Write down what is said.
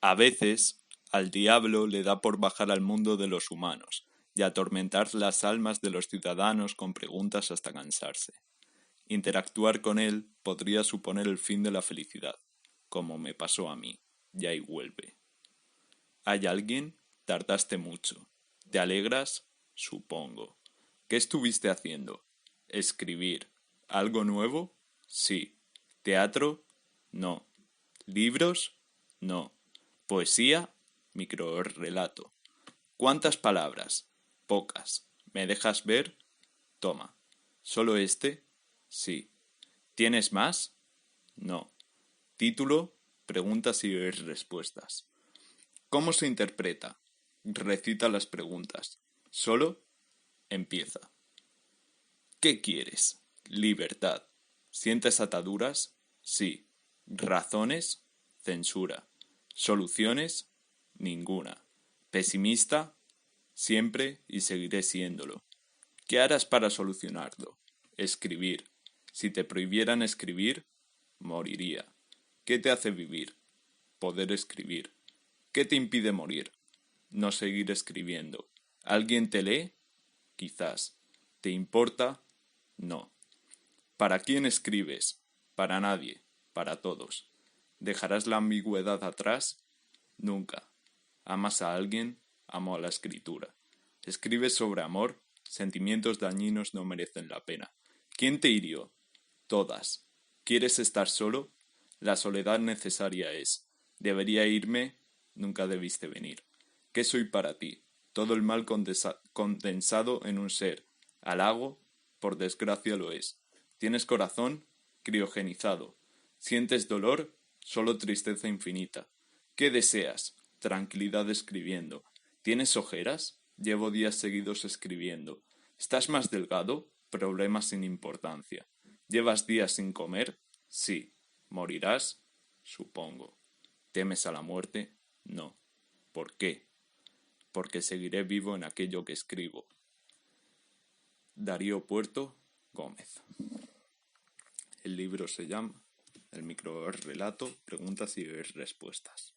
A veces, al diablo le da por bajar al mundo de los humanos y atormentar las almas de los ciudadanos con preguntas hasta cansarse. Interactuar con él podría suponer el fin de la felicidad, como me pasó a mí, y ahí vuelve. ¿Hay alguien? Tardaste mucho. ¿Te alegras? Supongo. ¿Qué estuviste haciendo? Escribir. ¿Algo nuevo? Sí. ¿Teatro? No. ¿Libros? No. ¿Poesía? Microrrelato. ¿Cuántas palabras? Pocas. ¿Me dejas ver? Toma. ¿Solo este? Sí. ¿Tienes más? No. Título, preguntas y respuestas. ¿Cómo se interpreta? Recita las preguntas. Solo empieza. ¿Qué quieres? Libertad. ¿Sientes ataduras? Sí. ¿Razones? Censura. ¿Soluciones? Ninguna. ¿Pesimista? Siempre y seguiré siéndolo. ¿Qué harás para solucionarlo? Escribir. Si te prohibieran escribir, moriría. ¿Qué te hace vivir? Poder escribir. ¿Qué te impide morir? No seguir escribiendo. ¿Alguien te lee? Quizás. ¿Te importa? No. ¿Para quién escribes? Para nadie, para todos. ¿Dejarás la ambigüedad atrás? Nunca. ¿Amas a alguien? Amo a la escritura. ¿Escribes sobre amor? Sentimientos dañinos no merecen la pena. ¿Quién te hirió? Todas. ¿Quieres estar solo? La soledad necesaria es. ¿Debería irme? Nunca debiste venir. ¿Qué soy para ti? Todo el mal condensado en un ser. ¿Halago? Por desgracia lo es. ¿Tienes corazón? Criogenizado. ¿Sientes dolor? Solo tristeza infinita. ¿Qué deseas? Tranquilidad escribiendo. ¿Tienes ojeras? Llevo días seguidos escribiendo. ¿Estás más delgado? Problemas sin importancia. ¿Llevas días sin comer? Sí. ¿Morirás? Supongo. ¿Temes a la muerte? No. ¿Por qué? Porque seguiré vivo en aquello que escribo. Darío Puerto Gómez. El libro se llama El microrrelato, preguntas y respuestas.